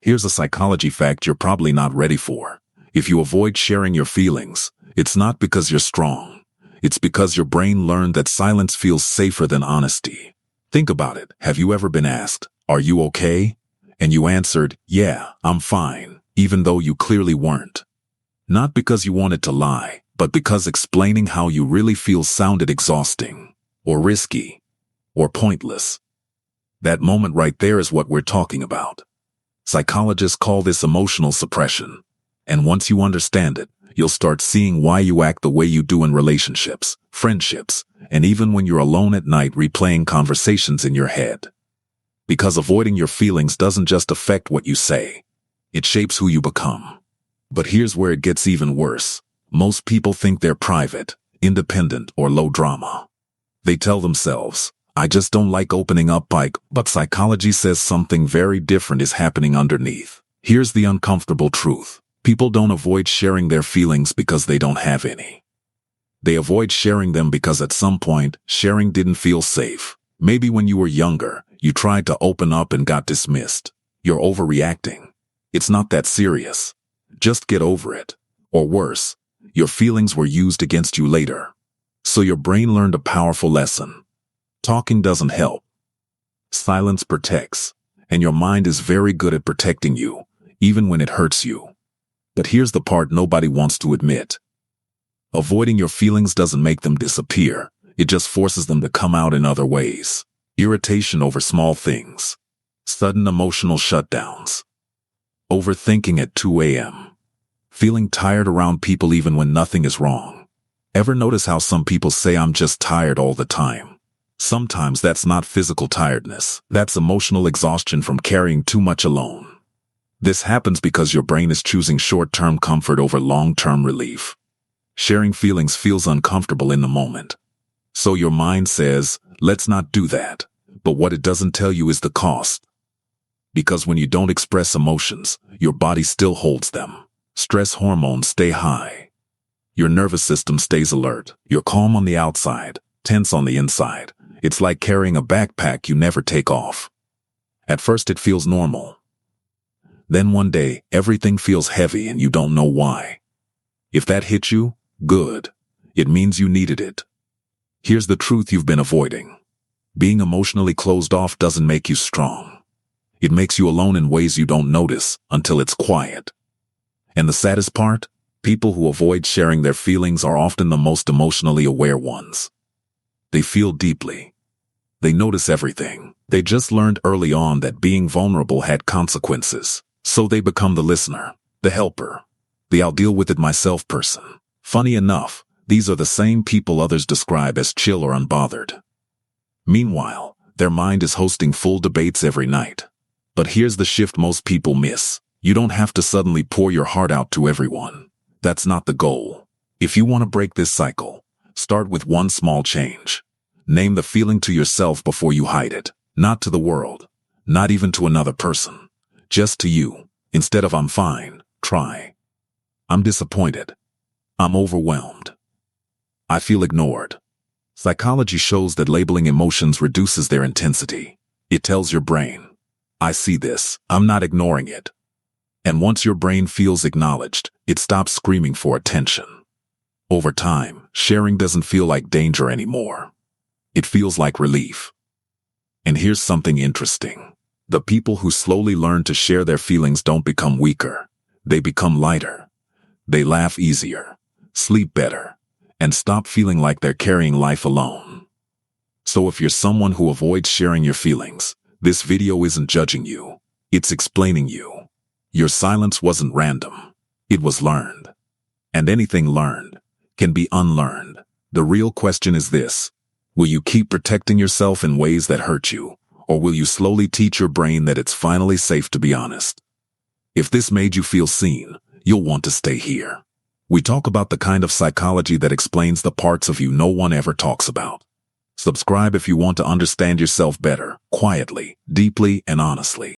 Here's a psychology fact you're probably not ready for. If you avoid sharing your feelings, it's not because you're strong. It's because your brain learned that silence feels safer than honesty. Think about it. Have you ever been asked, "Are you okay?" And you answered, "Yeah, I'm fine," even though you clearly weren't. Not because you wanted to lie, but because explaining how you really feel sounded exhausting, or risky, or pointless. That moment right there is what we're talking about. Psychologists call this emotional suppression. And once you understand it, you'll start seeing why you act the way you do in relationships, friendships, and even when you're alone at night replaying conversations in your head. Because avoiding your feelings doesn't just affect what you say, it shapes who you become. But here's where it gets even worse. Most people think they're private, independent, or low drama. They tell themselves, "I just don't like opening up," but psychology says something very different is happening underneath. Here's the uncomfortable truth. People don't avoid sharing their feelings because they don't have any. They avoid sharing them because at some point, sharing didn't feel safe. Maybe when you were younger, you tried to open up and got dismissed. You're overreacting. It's not that serious. Just get over it. Or worse, your feelings were used against you later. So your brain learned a powerful lesson. Talking doesn't help. Silence protects, and your mind is very good at protecting you, even when it hurts you. But here's the part nobody wants to admit. Avoiding your feelings doesn't make them disappear. It just forces them to come out in other ways. Irritation over small things. Sudden emotional shutdowns. Overthinking at 2 a.m. Feeling tired around people even when nothing is wrong. Ever notice how some people say, "I'm just tired all the time"? Sometimes that's not physical tiredness. That's emotional exhaustion from carrying too much alone. This happens because your brain is choosing short-term comfort over long-term relief. Sharing feelings feels uncomfortable in the moment. So your mind says, "Let's not do that." But what it doesn't tell you is the cost. Because when you don't express emotions, your body still holds them. Stress hormones stay high. Your nervous system stays alert. You're calm on the outside, tense on the inside. It's like carrying a backpack you never take off. At first it feels normal. Then one day, everything feels heavy and you don't know why. If that hit you, good. It means you needed it. Here's the truth you've been avoiding. Being emotionally closed off doesn't make you strong. It makes you alone in ways you don't notice until it's quiet. And the saddest part? People who avoid sharing their feelings are often the most emotionally aware ones. They feel deeply. They notice everything. They just learned early on that being vulnerable had consequences. So they become the listener, the helper, the "I'll deal with it myself" person. Funny enough, these are the same people others describe as chill or unbothered. Meanwhile, their mind is hosting full debates every night. But here's the shift most people miss. You don't have to suddenly pour your heart out to everyone. That's not the goal. If you want to break this cycle, start with one small change. Name the feeling to yourself before you hide it. Not to the world. Not even to another person. Just to you. Instead of "I'm fine," try, "I'm disappointed." "I'm overwhelmed." "I feel ignored." Psychology shows that labeling emotions reduces their intensity. It tells your brain, "I see this. I'm not ignoring it." And once your brain feels acknowledged, it stops screaming for attention. Over time, sharing doesn't feel like danger anymore. It feels like relief. And here's something interesting. The people who slowly learn to share their feelings don't become weaker. They become lighter. They laugh easier, sleep better, and stop feeling like they're carrying life alone. So if you're someone who avoids sharing your feelings, this video isn't judging you. It's explaining you. Your silence wasn't random. It was learned. And anything learned can be unlearned. The real question is this: will you keep protecting yourself in ways that hurt you? Or will you slowly teach your brain that it's finally safe to be honest? If this made you feel seen, you'll want to stay here. We talk about the kind of psychology that explains the parts of you no one ever talks about. Subscribe if you want to understand yourself better, quietly, deeply, and honestly.